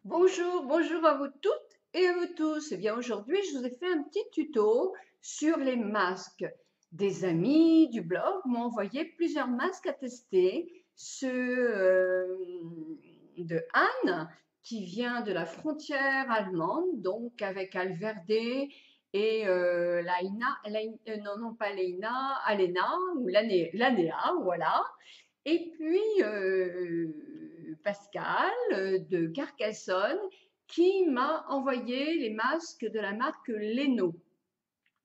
Bonjour, bonjour à vous toutes et à vous tous. Eh bien, aujourd'hui, je vous ai fait un petit tuto sur les masques. Des amis du blog m'ont envoyé plusieurs masques à tester. Ceux de Anne, qui vient de la frontière allemande, donc avec Alverde et non, non pas Leina, Alena ou Lanea, voilà. Et puis Pascal de Carcassonne qui m'a envoyé les masques de la marque Leno.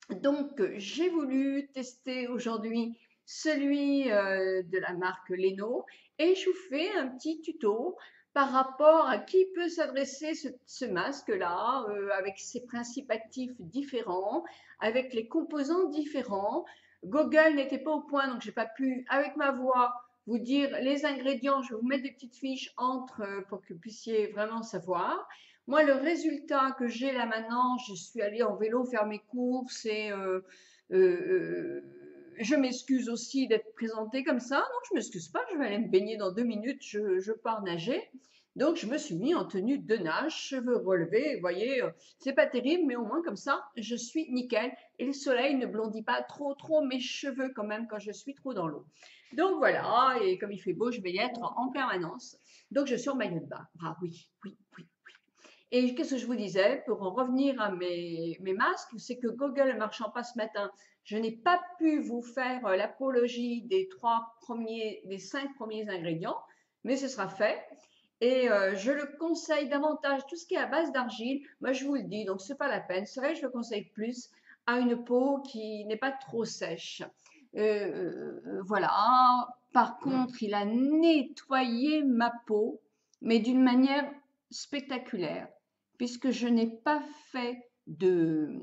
Donc j'ai voulu tester aujourd'hui celui de la marque Leno et je vous fais un petit tuto par rapport à qui peut s'adresser ce masque-là, avec ses principes actifs différents, avec les composants différents. Google n'était pas au point, donc j'ai pas pu, avec ma voix, vous dire les ingrédients. Je vais vous mettre des petites fiches entre pour que vous puissiez vraiment savoir. Moi, le résultat que j'ai là maintenant, je suis allée en vélo faire mes courses et je m'excuse aussi d'être présentée comme ça. Non, je m'excuse pas, je vais aller me baigner dans 2 minutes, je pars nager. Donc, je me suis mis en tenue de nage, cheveux relevés. Vous voyez, c'est pas terrible, mais au moins comme ça, je suis nickel. Et le soleil ne blondit pas trop mes cheveux quand même quand je suis trop dans l'eau. Donc voilà, et comme il fait beau, je vais y être en permanence. Donc, je suis en maillot de bain. Ah oui, oui, oui. Et qu'est-ce que je vous disais, pour en revenir à mes masques, c'est que Google ne marchant pas ce matin, je n'ai pas pu vous faire l'apologie des 5 premiers ingrédients, mais ce sera fait. Et je le conseille davantage, tout ce qui est à base d'argile, moi je vous le dis, donc c'est pas la peine. C'est vrai que je le conseille plus à une peau qui n'est pas trop sèche. Voilà. Par contre, il a nettoyé ma peau, mais d'une manière spectaculaire puisque je n'ai pas fait de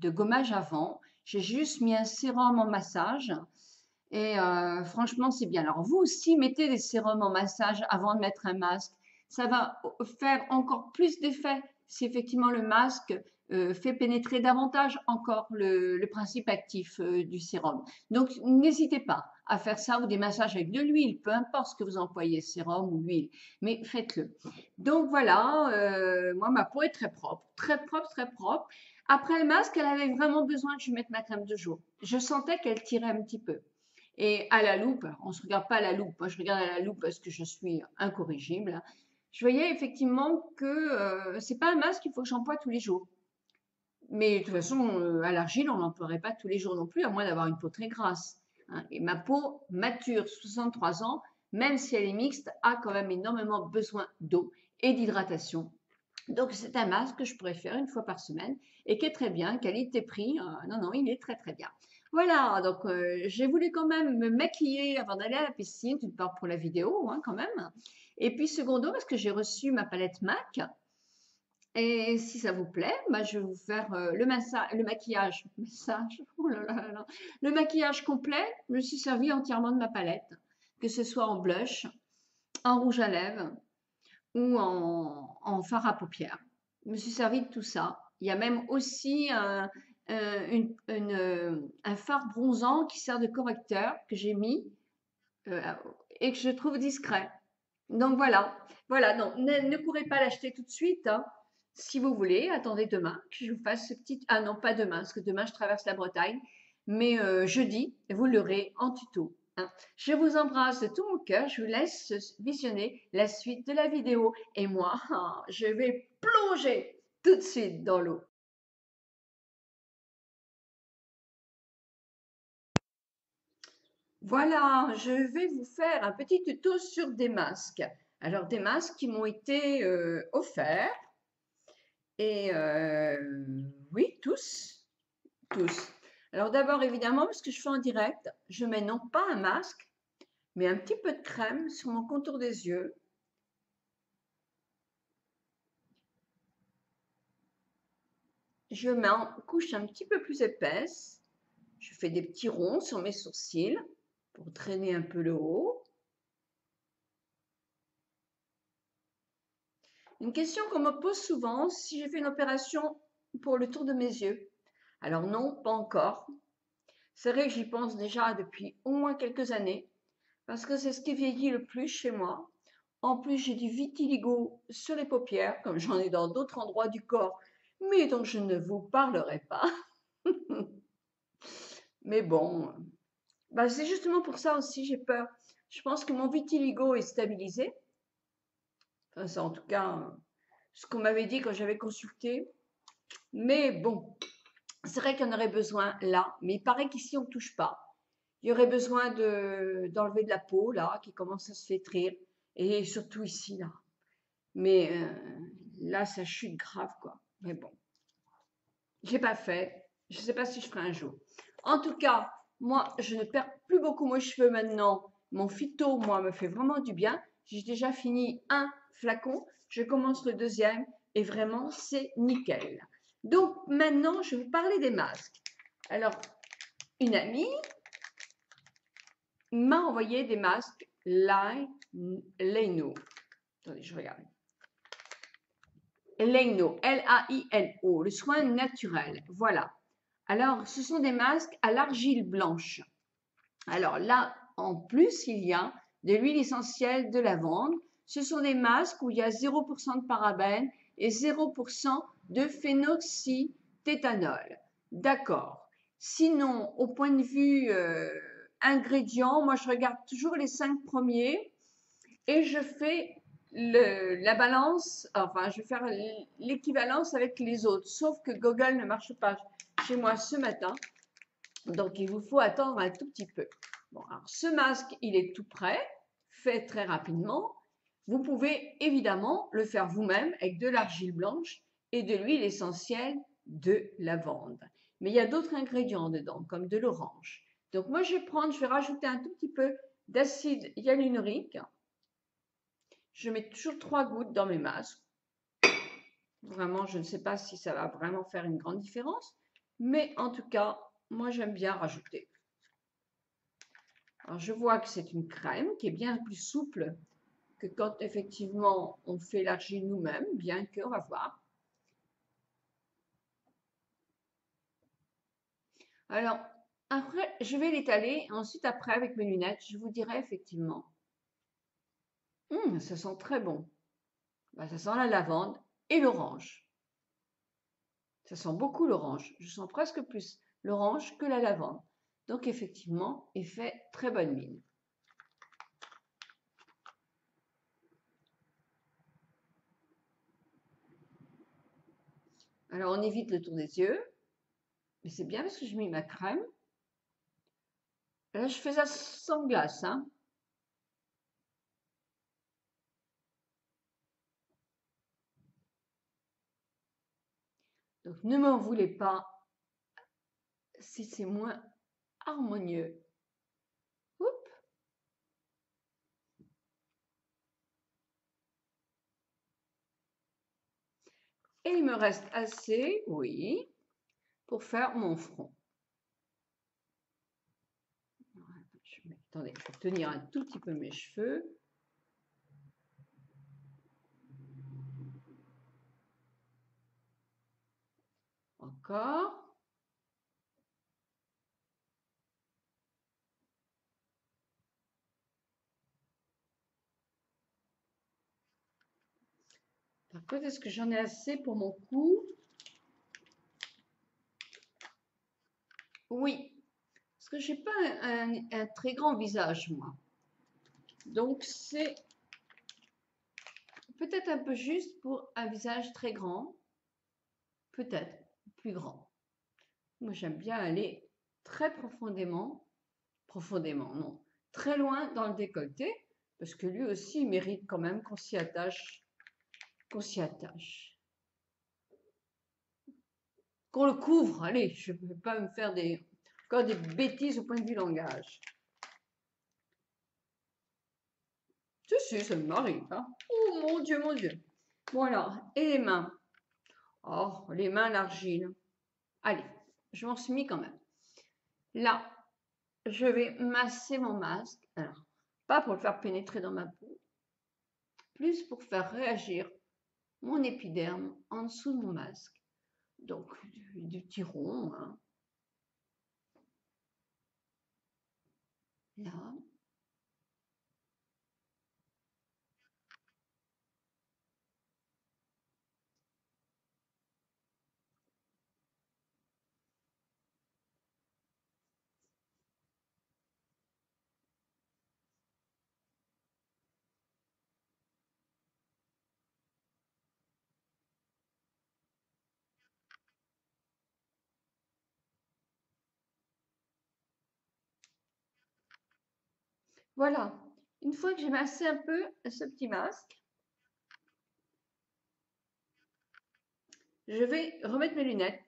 gommage avant. J'ai juste mis un sérum en massage. Et franchement, c'est bien. Alors, vous aussi, mettez des sérums en massage avant de mettre un masque. Ça va faire encore plus d'effet si effectivement le masque fait pénétrer davantage encore le principe actif du sérum. Donc, n'hésitez pas à faire ça ou des massages avec de l'huile, peu importe ce que vous employez, sérum ou huile, mais faites-le. Donc voilà, moi ma peau est très propre, très propre, très propre. Après le masque, elle avait vraiment besoin que je mette ma crème de jour. Je sentais qu'elle tirait un petit peu. Et à la loupe, on ne se regarde pas à la loupe, moi je regarde à la loupe parce que je suis incorrigible. Je voyais effectivement que c'est pas un masque qu'il faut que j'emploie tous les jours. Mais de toute façon, à l'argile, on n'emploierait pas tous les jours non plus, à moins d'avoir une peau très grasse, hein. Et ma peau mature, 63 ans, même si elle est mixte, a quand même énormément besoin d'eau et d'hydratation. Donc c'est un masque que je pourrais faire une fois par semaine et qui est très bien, qualité-prix. Non, non, il est très très bien. Voilà, donc j'ai voulu quand même me maquiller avant d'aller à la piscine, d'une part pour la vidéo, hein, quand même, et puis secondo parce que j'ai reçu ma palette MAC. Et si ça vous plaît, bah, je vais vous faire le maquillage, oh là là là là. Le maquillage complet. Je me suis servi entièrement de ma palette, que ce soit en blush, en rouge à lèvres ou en fard à paupières. Je me suis servi de tout ça. Il y a même aussi un fard bronzant qui sert de correcteur que j'ai mis euh, et que je trouve discret. Donc voilà, voilà, non, ne courez pas l'acheter tout de suite, hein. Si vous voulez, attendez demain que je vous fasse ce petit. Ah non, pas demain, parce que demain je traverse la Bretagne, mais jeudi, vous l'aurez en tuto, hein. Je vous embrasse de tout mon cœur, je vous laisse visionner la suite de la vidéo et moi, je vais plonger tout de suite dans l'eau. Voilà, je vais vous faire un petit tuto sur des masques. Alors des masques qui m'ont été offerts. Et oui, tous, tous. Alors d'abord, évidemment, parce que je fais en direct, je mets non pas un masque, mais un petit peu de crème sur mon contour des yeux. Je mets en couche un petit peu plus épaisse. Je fais des petits ronds sur mes sourcils pour traîner un peu le haut. Une question qu'on me pose souvent, si j'ai fait une opération pour le tour de mes yeux. Alors non, pas encore. C'est vrai que j'y pense déjà depuis au moins quelques années, parce que c'est ce qui vieillit le plus chez moi. En plus, j'ai du vitiligo sur les paupières, comme j'en ai dans d'autres endroits du corps, mais dont je ne vous parlerai pas. Mais bon, bah, c'est justement pour ça aussi, j'ai peur. Je pense que mon vitiligo est stabilisé. Enfin, c'est en tout cas ce qu'on m'avait dit quand j'avais consulté. Mais bon, c'est vrai qu'il y en aurait besoin là, mais il paraît qu'ici on ne touche pas. Il y aurait besoin d'enlever de la peau là, qui commence à se flétrir, et surtout ici là. Mais là, ça chute grave quoi. Mais bon, j'ai pas fait. Je ne sais pas si je ferai un jour. En tout cas, moi, je ne perds plus beaucoup mes cheveux maintenant. Mon phyto, moi, me fait vraiment du bien. J'ai déjà fini un flacon. Je commence le deuxième et vraiment, c'est nickel. Donc maintenant, je vais vous parler des masques. Alors, une amie m'a envoyé des masques Laino. Attendez, je regarde. Laino, L-A-I-N-O, le soin naturel. Voilà. Alors, ce sont des masques à l'argile blanche. Alors là, en plus, il y a de l'huile essentielle de lavande. Ce sont des masques où il y a 0% de parabènes et 0% de phénoxytéthanol. D'accord. Sinon, au point de vue ingrédients, moi je regarde toujours les 5 premiers et je fais la balance, enfin je vais faire l'équivalence avec les autres, sauf que Google ne marche pas chez moi ce matin. Donc, il vous faut attendre un tout petit peu. Bon, alors, ce masque, il est tout prêt, fait très rapidement. Vous pouvez évidemment le faire vous-même avec de l'argile blanche et de l'huile essentielle de lavande. Mais il y a d'autres ingrédients dedans, comme de l'orange. Donc, moi, je vais rajouter un tout petit peu d'acide hyaluronique. Je mets toujours 3 gouttes dans mes masques. Vraiment, je ne sais pas si ça va vraiment faire une grande différence, mais en tout cas, moi, j'aime bien rajouter. Alors, je vois que c'est une crème qui est bien plus souple que quand effectivement on fait l'argile nous-mêmes, bien que, on va voir. Alors, après, je vais l'étaler. Ensuite, après, avec mes lunettes, je vous dirai effectivement. Ça sent très bon. Ben, ça sent la lavande et l'orange. Ça sent beaucoup l'orange. Je sens presque plus l'orange que la lavande. Donc, effectivement, effet très bonne mine. Alors, on évite le tour des yeux. Mais c'est bien parce que je mets ma crème. Là, je fais ça sans glace, hein. Donc, ne m'en voulez pas si c'est moins harmonieux. Oups. Et il me reste assez, oui, pour faire mon front. Attendez, je vais tenir un tout petit peu mes cheveux. Encore. Par contre, est-ce que j'en ai assez pour mon cou? Oui, parce que je n'ai pas un très grand visage, moi. Donc, c'est peut-être un peu juste pour un visage très grand. Peut-être plus grand. Moi, j'aime bien aller très profondément, non, très loin dans le décolleté, parce que lui aussi, il mérite quand même qu'on s'y attache, qu'on le couvre. Allez, je ne peux pas me faire encore des bêtises au point de vue langage. Si, ça m'arrive. Hein. Oh mon Dieu, mon Dieu. Bon alors, et les mains? Oh, les mains, l'argile. Allez, je m'en suis mis quand même. Là, je vais masser mon masque. Alors, pas pour le faire pénétrer dans ma peau, plus pour faire réagir mon épiderme en dessous de mon masque. Donc, du petit rond. Hein. Là. Voilà. Une fois que j'ai massé un peu ce petit masque, je vais remettre mes lunettes.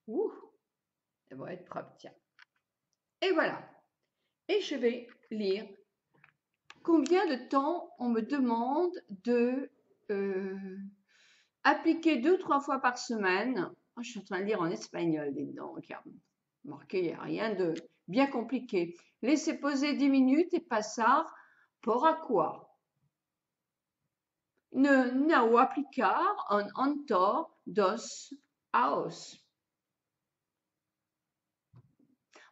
Ouh, elles vont être propres, tiens. Et voilà. Et je vais lire combien de temps on me demande de appliquer 2 ou 3 fois par semaine. Oh, je suis en train de lire en espagnol, dites donc. Marqué, il n'y a rien de bien compliqué. Laissez poser 10 minutes et passar por aqua. Não aplicar en entor dos aos.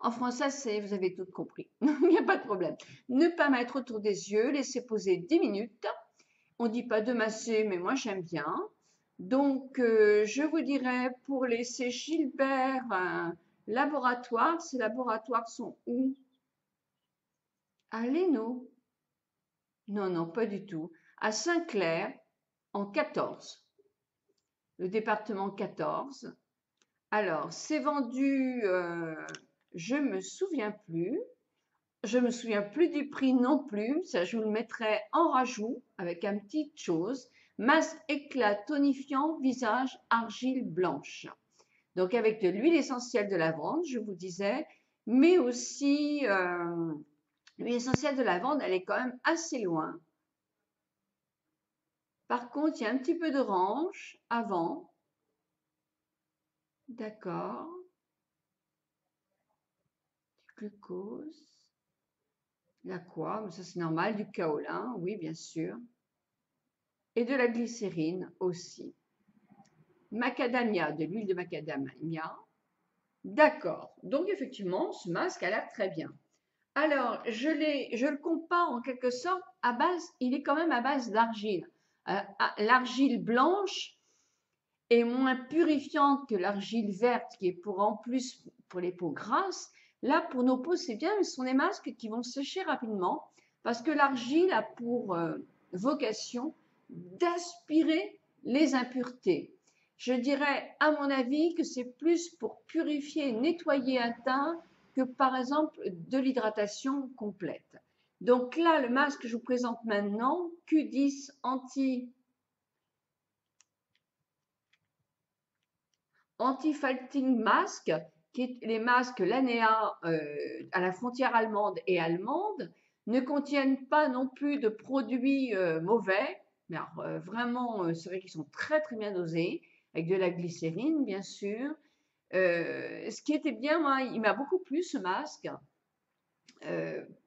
En français, vous avez tout compris. Il n'y a pas de problème. Ne pas mettre autour des yeux, laisser poser 10 minutes. On ne dit pas de masser, mais moi j'aime bien. Donc, je vous dirais pour laisser Gilbert laboratoire, ces laboratoires sont où? À l'Hainaut? Non, non, pas du tout. À Saint-Clair, en 14. Le département 14. Alors, c'est vendu, je me souviens plus. Je me souviens plus du prix non plus. Ça, je vous le mettrai en rajout avec un petit chose. Masque éclat tonifiant visage argile blanche. Donc avec de l'huile essentielle de lavande, je vous disais, mais aussi l'huile essentielle de lavande, elle est quand même assez loin. Par contre, il y a un petit peu d'orange avant. D'accord. Du glucose. La quoi? Mais ça c'est normal, du kaolin, oui bien sûr. Et de la glycérine aussi. Macadamia, de l'huile de macadamia. D'accord. Donc effectivement, ce masque a l'air très bien. Alors, je le compare en quelque sorte à base, il est quand même à base d'argile. L'argile blanche est moins purifiante que l'argile verte, qui est pour en plus pour les peaux grasses. Là, pour nos peaux, c'est bien, mais ce sont des masques qui vont sécher rapidement parce que l'argile a pour vocation d'aspirer les impuretés. Je dirais, à mon avis, que c'est plus pour purifier et nettoyer un teint que, par exemple, de l'hydratation complète. Donc là, le masque que je vous présente maintenant, Q10 Anti-Falting Mask, qui est les masques Lanea à la frontière allemande et allemande, ne contiennent pas non plus de produits mauvais, mais alors, vraiment, c'est vrai qu'ils sont très très bien dosés, avec de la glycérine bien sûr. Ce qui était bien, moi, il m'a beaucoup plu ce masque.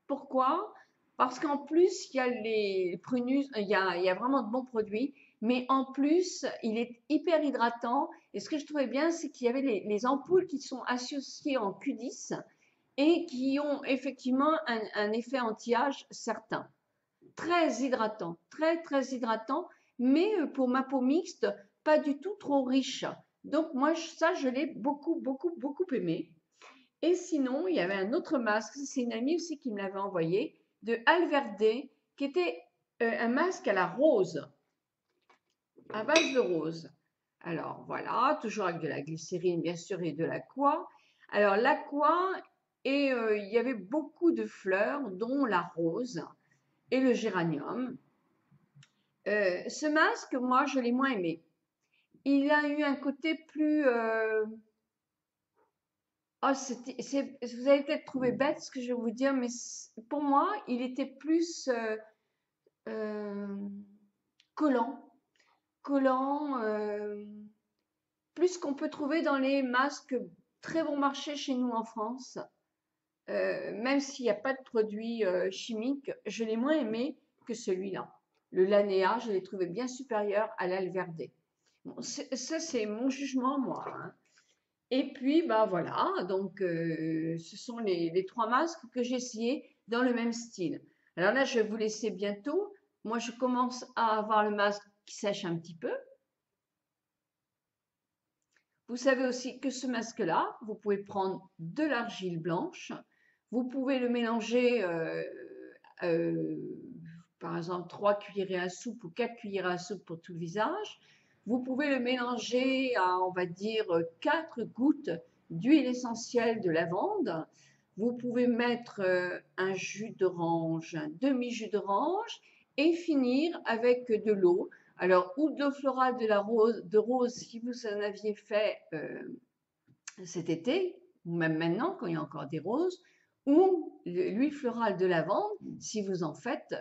Pourquoi? Parce qu'en plus, il y a les prunus, il y a vraiment de bons produits, mais en plus, il est hyper hydratant. Et ce que je trouvais bien, c'est qu'il y avait les ampoules qui sont associées en Q10 et qui ont effectivement un effet anti-âge certain. Très hydratant, très très hydratant, mais pour ma peau mixte, pas du tout trop riche. Donc moi, ça, je l'ai beaucoup, beaucoup, beaucoup aimé. Et sinon, il y avait un autre masque, c'est une amie aussi qui me l'avait envoyé, de Alverde, qui était un masque à la rose, à base de rose. Alors voilà, toujours avec de la glycérine bien sûr et de l'aqua. Alors l'aqua, et il y avait beaucoup de fleurs, dont la rose et le géranium. Ce masque, moi, je l'ai moins aimé. Il a eu un côté plus oh, vous allez peut-être trouver bête ce que je vais vous dire, mais pour moi, il était plus euh, collant, collant, plus qu'on peut trouver dans les masques très bon marché chez nous en France. Même s'il n'y a pas de produits chimiques, je l'ai moins aimé que celui-là. Le Lanea, je l'ai trouvé bien supérieur à l'Alverde. Bon, ça, c'est mon jugement, moi, hein. Et puis, bah voilà, donc ce sont les 3 masques que j'ai essayés dans le même style. Alors là, je vais vous laisser bientôt. Moi, je commence à avoir le masque qui sèche un petit peu. Vous savez aussi que ce masque-là, vous pouvez prendre de l'argile blanche. Vous pouvez le mélanger, euh, par exemple, 3 cuillerées à soupe ou 4 cuillerées à soupe pour tout le visage. Vous pouvez le mélanger à, on va dire, 4 gouttes d'huile essentielle de lavande. vous pouvez mettre un jus d'orange, un demi-jus d'orange et finir avec de l'eau. Alors, ou de l'eau florale de rose si vous en aviez fait cet été, ou même maintenant quand il y a encore des roses, ou l'huile florale de lavande si vous en faites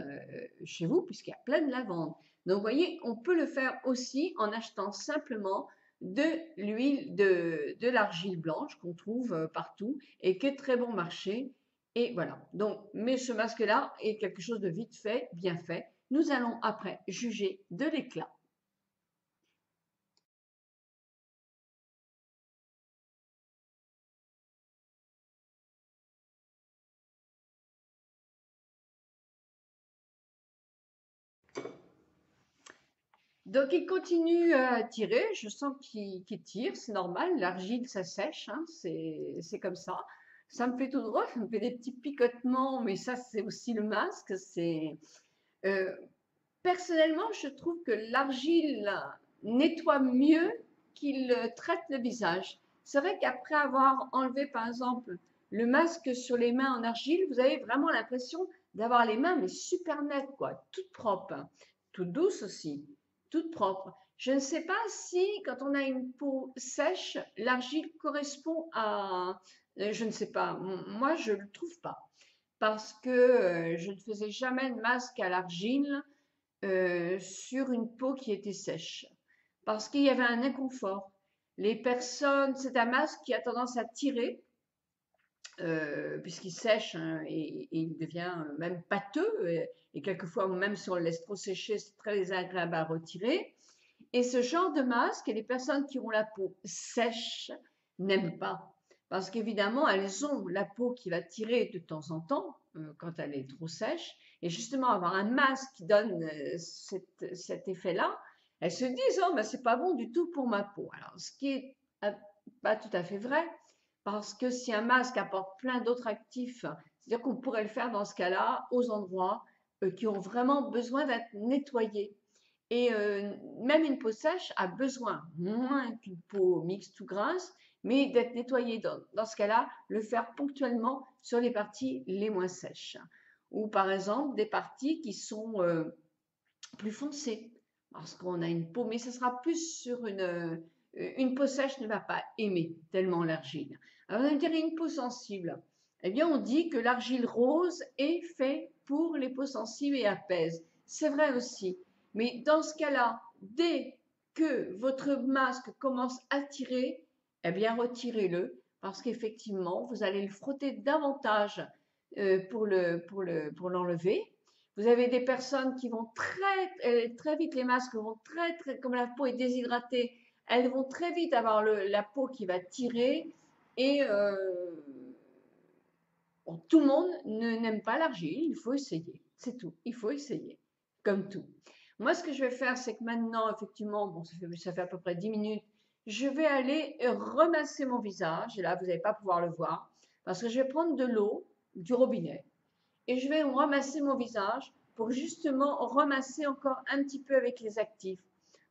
chez vous, puisqu'il y a plein de lavande. Donc, vous voyez, on peut le faire aussi en achetant simplement de l'huile, de l'argile blanche qu'on trouve partout et qui est très bon marché. Et voilà. Donc, mais ce masque-là est quelque chose de vite fait, bien fait. Nous allons après juger de l'éclat. Donc, il continue à tirer. Je sens qu'il tire, c'est normal. L'argile, ça sèche, hein, c'est comme ça. Ça me fait tout droit, ça me fait des petits picotements, mais ça, c'est aussi le masque. Euh, Personnellement, je trouve que l'argile nettoie mieux qu'il traite le visage. C'est vrai qu'après avoir enlevé, par exemple, le masque sur les mains en argile, vous avez vraiment l'impression d'avoir les mains mais super nettes, quoi, toutes propres, hein, toutes douces aussi, toutes propres. Je ne sais pas si, quand on a une peau sèche, l'argile correspond à... je ne sais pas, moi je ne le trouve pas, parce que je ne faisais jamais de masque à l'argile sur une peau qui était sèche, parce qu'il y avait un inconfort. Les personnes, c'est un masque qui a tendance à tirer, puisqu'il sèche, hein, et il devient même pâteux, et quelquefois même si on le laisse trop sécher, c'est très désagréable à retirer. Et ce genre de masque, les personnes qui ont la peau sèche n'aiment pas. Parce qu'évidemment, elles ont la peau qui va tirer de temps en temps quand elle est trop sèche. Et justement, avoir un masque qui donne cet effet-là, elles se disent, oh, ben, c'est pas bon du tout pour ma peau. Alors, ce qui est pas tout à fait vrai, parce que si un masque apporte plein d'autres actifs, c'est-à-dire qu'on pourrait le faire dans ce cas-là aux endroits qui ont vraiment besoin d'être nettoyés. Et même une peau sèche a besoin, moins qu'une peau mixte ou grasse, mais d'être nettoyée. Dans ce cas-là, le faire ponctuellement sur les parties les moins sèches. Ou par exemple, des parties qui sont plus foncées, parce qu'on a une peau, mais ce sera plus sur une peau sèche ne va pas aimer tellement l'argile. Alors, on dirait une peau sensible. Eh bien, on dit que l'argile rose est fait pour les peaux sensibles et apaise. C'est vrai aussi. Mais dans ce cas-là, dès que votre masque commence à tirer, eh bien, retirez-le parce qu'effectivement, vous allez le frotter davantage pour l'enlever. Vous avez des personnes qui vont très vite, les masques vont comme la peau est déshydratée, elles vont très vite avoir la peau qui va tirer et bon, tout le monde n'aime pas l'argile, il faut essayer, c'est tout, il faut essayer, comme tout. Moi, ce que je vais faire, c'est que maintenant, effectivement, bon, ça fait à peu près 10 minutes, je vais aller remasser mon visage, et là, vous n'allez pas pouvoir le voir, parce que je vais prendre de l'eau du robinet, et je vais ramasser mon visage pour justement ramasser encore un petit peu avec les actifs.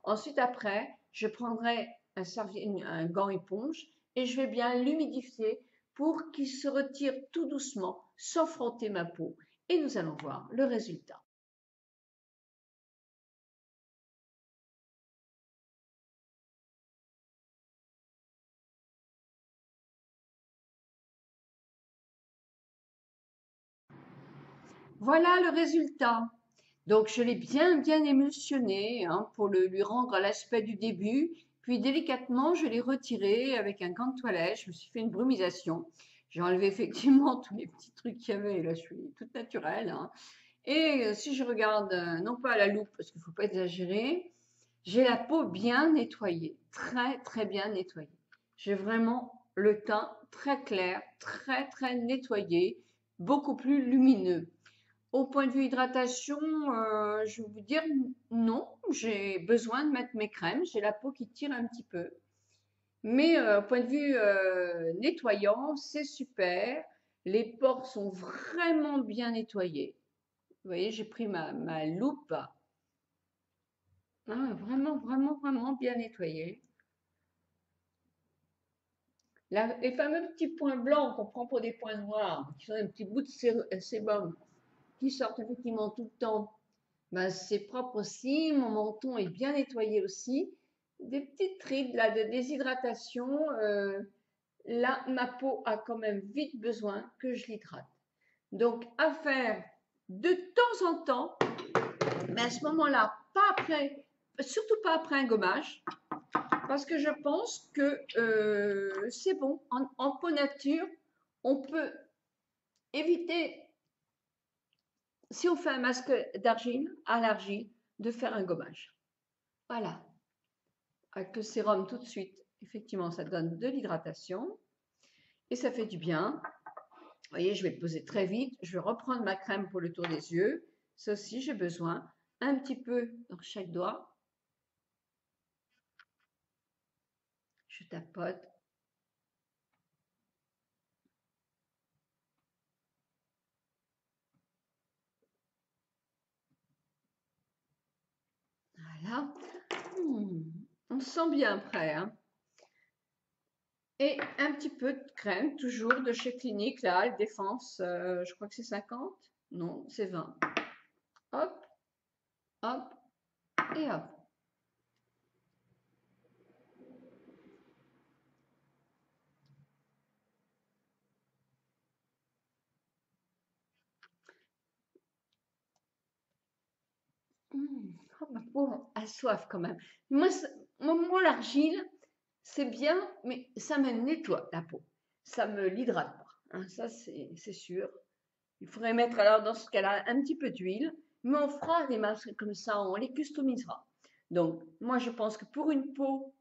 Ensuite, après, je prendrai un gant éponge et je vais bien l'humidifier pour qu'il se retire tout doucement sans frotter ma peau. Et nous allons voir le résultat. Voilà le résultat. Donc, je l'ai bien émulsionné, hein, pour lui rendre l'aspect du début. Puis, délicatement, je l'ai retiré avec un gant de toilette. Je me suis fait une brumisation. J'ai enlevé effectivement tous les petits trucs qu'il y avait. Là, je suis toute naturelle, hein. Et si je regarde, non pas à la loupe, parce qu'il ne faut pas exagérer, j'ai la peau bien nettoyée, très bien nettoyée. J'ai vraiment le teint très clair, très nettoyé, beaucoup plus lumineux. Au point de vue hydratation, je vais vous dire non, j'ai besoin de mettre mes crèmes, j'ai la peau qui tire un petit peu. Mais au point de vue nettoyant, c'est super. Les pores sont vraiment bien nettoyés. Vous voyez, j'ai pris ma loupe. Ah, vraiment bien nettoyé. Les fameux petits points blancs qu'on prend pour des points noirs, qui sont un petit bout de sébum, qui sortent effectivement tout le temps, ben, c'est propre aussi. Mon menton est bien nettoyé aussi. Des petites rides là de déshydratation. Là, ma peau a quand même vite besoin que je l'hydrate. Donc, à faire de temps en temps, mais à ce moment-là, pas après, surtout pas après un gommage, parce que je pense que c'est bon. En peau nature, on peut éviter, si on fait un masque d'argile, à l'argile, de faire un gommage. Voilà, avec le sérum tout de suite, effectivement, ça donne de l'hydratation et ça fait du bien. Vous voyez, je vais poser très vite. Je vais reprendre ma crème pour le tour des yeux. Ça aussi, j'ai besoin un petit peu dans chaque doigt. Je tapote. Voilà. On se sent bien après, hein. Et un petit peu de crème, toujours de chez Clinique, là, Défense, je crois que c'est 50. Non, c'est 20. Hop, hop et hop. Oh, ma peau a soif quand même. Moi, l'argile, c'est bien, mais ça me nettoie la peau. Ça me l'hydrate pas, hein, ça, c'est sûr. Il faudrait mettre alors dans ce cas-là un petit peu d'huile, mais on fera des masques comme ça, on les customisera. Donc, moi, je pense que pour une peau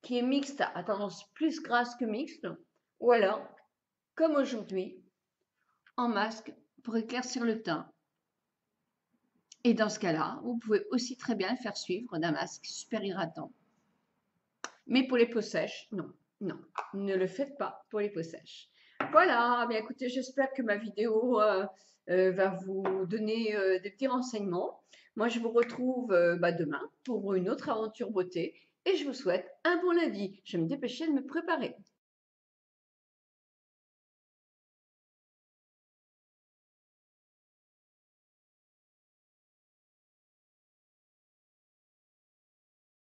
qui est mixte, à tendance plus grasse que mixte, ou alors, comme aujourd'hui, en masque pour éclaircir le teint. Et dans ce cas-là, vous pouvez aussi très bien le faire suivre d'un masque super hydratant. Mais pour les peaux sèches, non, non, ne le faites pas pour les peaux sèches. Voilà, bien écoutez, j'espère que ma vidéo va vous donner des petits renseignements. Moi, je vous retrouve demain pour une autre aventure beauté et je vous souhaite un bon lundi. Je vais me dépêcher de me préparer.